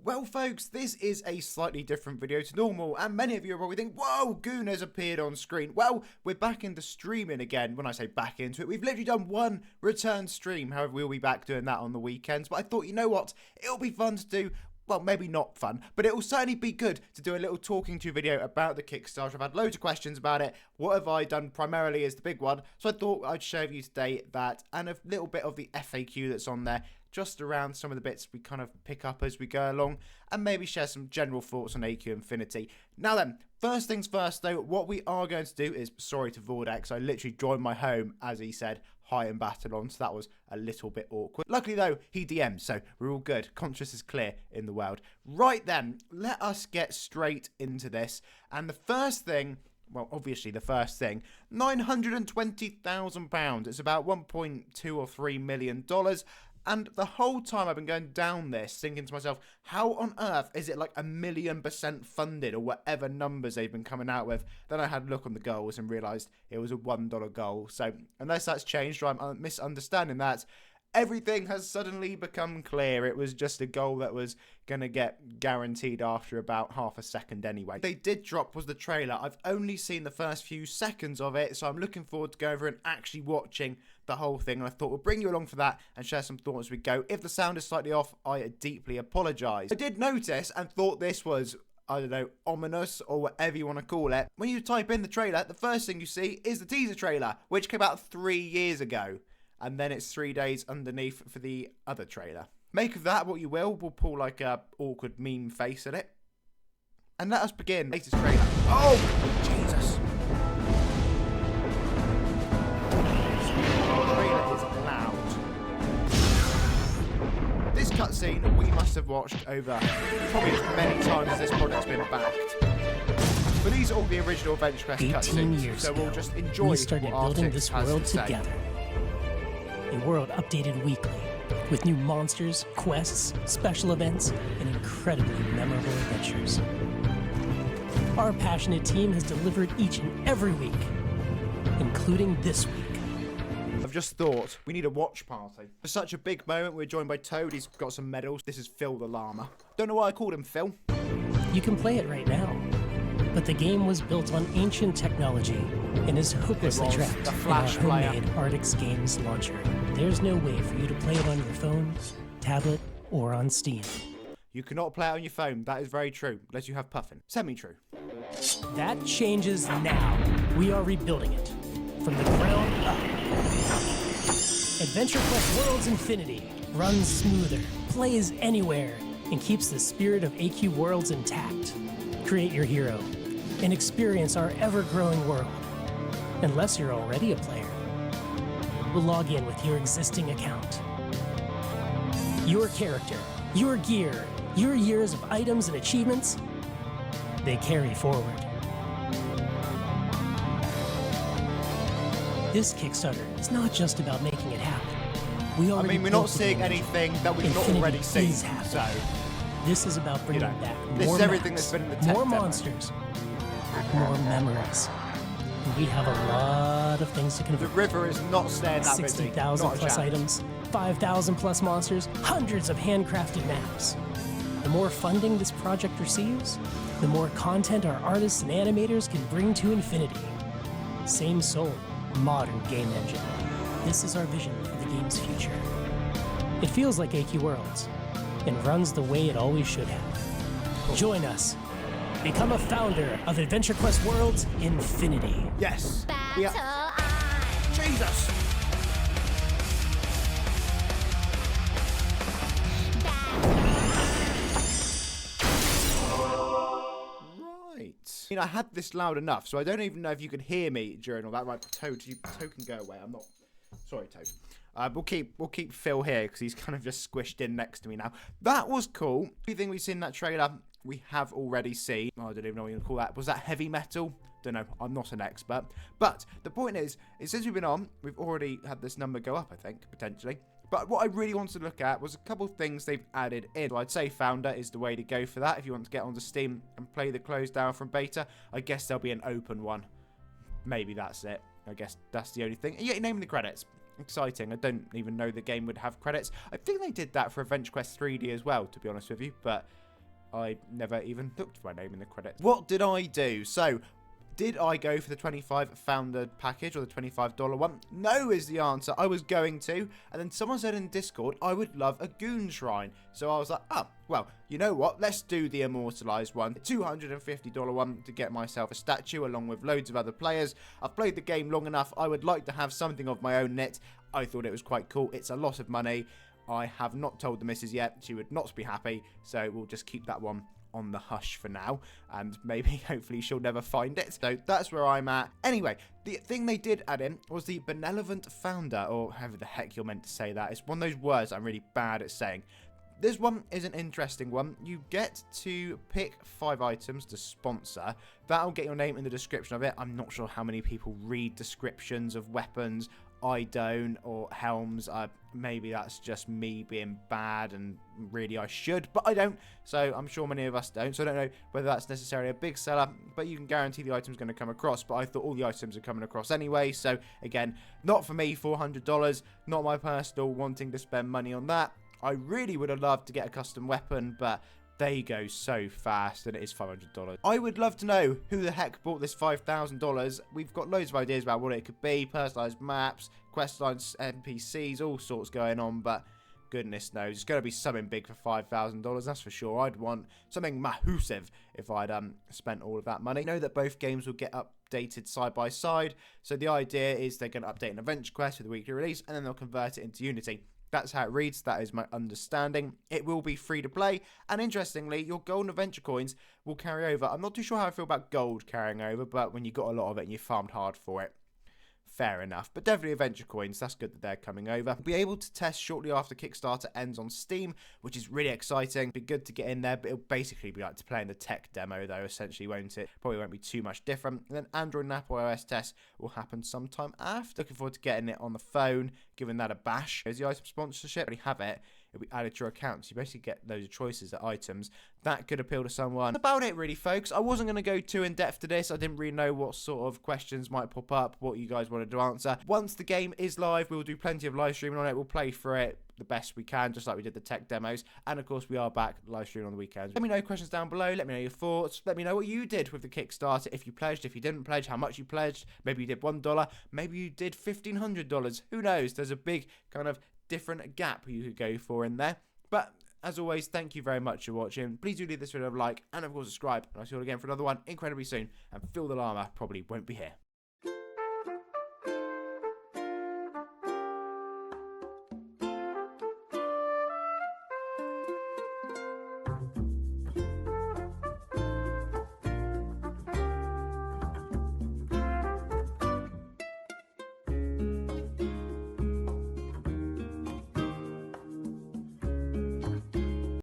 Well folks, this is a slightly different video to normal, and many of you are probably thinking, whoa, Goon has appeared on screen. Well, we're back into streaming again. When I say back into it, we've literally done one return stream. However, we'll be back doing that on the weekends. But I thought, you know what, it'll be fun to do. Well, maybe not fun, but it will certainly be good to do a little talking to video about the Kickstarter. I've had loads of questions about it. What have I done primarily is the big one. So I thought I'd share with you today that and a little bit of the FAQ that's on there, just around some of the bits we kind of pick up as we go along, and maybe share some general thoughts on AQ Infinity. Now then, first things first though, what we are going to do is, sorry to Vortex, I literally joined my home, as he said, high and battle on, so that was a little bit awkward. Luckily though, he DM'd, so we're all good. Conscience is clear in the world. Right then, let us get straight into this, and the first thing, well, obviously the first thing, £920,000. It's about $1.2 or $3 million. And the whole time I've been going down this, thinking to myself, how on earth is it like 1,000,000% funded or whatever numbers they've been coming out with? Then I had a look on the goals and realised it was a $1 goal. So unless that's changed or I'm misunderstanding that, everything has suddenly become clear. It was just a goal that was going to get guaranteed after about half a second anyway. They did drop was the trailer. I've only seen the first few seconds of it, so I'm looking forward to going over and actually watching the whole thing. And I thought we'll bring you along for that and share some thoughts as we go. If the sound is slightly off, I deeply apologise. I did notice and thought this was, I don't know, ominous or whatever you want to call it. When you type in the trailer, the first thing you see is the teaser trailer, which came out 3 years ago. And then it's 3 days underneath for the other trailer. Make of that what you will. We'll pull like a awkward meme face at it. And let us begin. Latest trailer. Oh, Jesus. The trailer is loud. This cutscene we must have watched over probably as many times as this project's been backed. But these are all the original AdventureQuest cutscenes. So we'll just enjoy we started building this world together. A world updated weekly, with new monsters, quests, special events, and incredibly memorable adventures. Our passionate team has delivered each and every week, including this week. I've just thought, we need a watch party. For such a big moment, we're joined by Toad. He's got some medals. This is Phil the Llama. Don't know why I called him Phil. You can play it right now, but the game was built on ancient technology and is hopelessly trapped in our homemade Artix Games launcher. There's no way for you to play it on your phone, tablet, or on Steam. You cannot play it on your phone. That is very true, unless you have Puffin. Semi-true. That changes now. We are rebuilding it from the ground up. AdventureQuest Worlds Infinity runs smoother, plays anywhere, and keeps the spirit of AQ Worlds intact. Create your hero and experience our ever-growing world. Unless you're already a player, we'll log in with your existing account. Your character, your gear, your years of items and achievements, they carry forward. This Kickstarter is not just about making it happen. We're not seeing anything that we've not already seen, so... This is about bringing back this more is everything maps, that's been in the tech more demo. monsters, more memories. And we have a lot of things to convert. The river is not staying that busy. 60,000 plus items, 5,000 plus monsters, hundreds of handcrafted maps. The more funding this project receives, the more content our artists and animators can bring to infinity. Same soul, modern game engine. This is our vision for the game's future. It feels like AQ Worlds, and runs the way it always should have. Cool. Join us. Become a founder of AdventureQuest Worlds Infinity. Yes. Jesus. Right. I had this loud enough, so I don't even know if you could hear me during all that. Right, Toad can go away. I'm not. Sorry, Toad. We'll keep Phil here because he's kind of just squished in next to me now. That was cool. Everything we've seen in that trailer, we have already seen. Oh, I don't even know what you call that. Was that heavy metal? Don't know. I'm not an expert. But the point is since we've been on, we've already had this number go up, I think, potentially. But what I really wanted to look at was a couple of things they've added in. So I'd say Founder is the way to go for that. If you want to get onto Steam and play the closed down from beta, I guess there'll be an open one. Maybe that's it. I guess that's the only thing. And yeah, name the credits. Exciting. I don't even know the game would have credits. I think they did that for AdventureQuest 3D as well, to be honest with you. But I never even looked for my name in the credits. What did I do? So, did I go for the 25 founder package or the $25 one? No is the answer. I was going to, and then someone said in Discord I would love a goon shrine. So I was like, oh, well, you know what? Let's do the immortalized one. $250 one to get myself a statue along with loads of other players. I've played the game long enough. I would like to have something of my own in it. I thought it was quite cool. It's a lot of money. I have not told the missus yet. She would not be happy. So we'll just keep that one on the hush for now, and maybe hopefully she'll never find it. So that's where I'm at. Anyway, the thing they did add in was the Benelovent founder, or however the heck you're meant to say that. It's one of those words I'm really bad at saying. This one is an interesting one. You get to pick 5 items to sponsor. That'll get your name in the description of it. I'm not sure how many people read descriptions of weapons. I don't, or helms. Maybe that's just me being bad, and really I should, but I don't. So I'm sure many of us don't. So I don't know whether that's necessarily a big seller, but you can guarantee the item's going to come across. But I thought all the items are coming across anyway. So again, not for me, $400. Not my personal wanting to spend money on that. I really would have loved to get a custom weapon, but they go so fast, and it is $500. I would love to know who the heck bought this $5,000. We've got loads of ideas about what it could be. Personalised maps, quest lines, NPCs, all sorts going on, but goodness knows. It's going to be something big for $5,000, that's for sure. I'd want something massive if I'd spent all of that money. I know that both games will get updated side by side, so the idea is they're going to update an AdventureQuest with a weekly release, and then they'll convert it into Unity. That's how it reads. That is my understanding. It will be free to play. And interestingly, your golden adventure coins will carry over. I'm not too sure how I feel about gold carrying over, but when you got a lot of it and you farmed hard for it, fair enough. But definitely adventure coins. That's good that they're coming over. We'll be able to test shortly after Kickstarter ends on Steam, which is really exciting. Be good to get in there, but it'll basically be like to play in the tech demo though, essentially, won't it? Probably won't be too much different. And then Android and Apple iOS tests will happen sometime after. Looking forward to getting it on the phone, giving that a bash. There's the item sponsorship. Already have it. It'll be added to your account, so you basically get those choices of items that could appeal to someone. That's about it really, folks. I wasn't going to go too in depth to this. I didn't really know what sort of questions might pop up, what you guys wanted to answer. Once the game is live, we'll do plenty of live streaming on it. We'll play through it the best we can, just like we did the tech demos. And of course, we are back live streaming on the weekends. Let me know questions down below. Let me know your thoughts. Let me know what you did with the Kickstarter. If you pledged, if you didn't pledge, how much you pledged. Maybe you did $1. Maybe you did $1,500. Who knows? There's a big kind of different gap you could go for in there. But as always, thank you very much for watching. Please do leave this video a like, and of course subscribe. And I'll see you all again for another one incredibly soon. And Phil the Llama probably won't be here.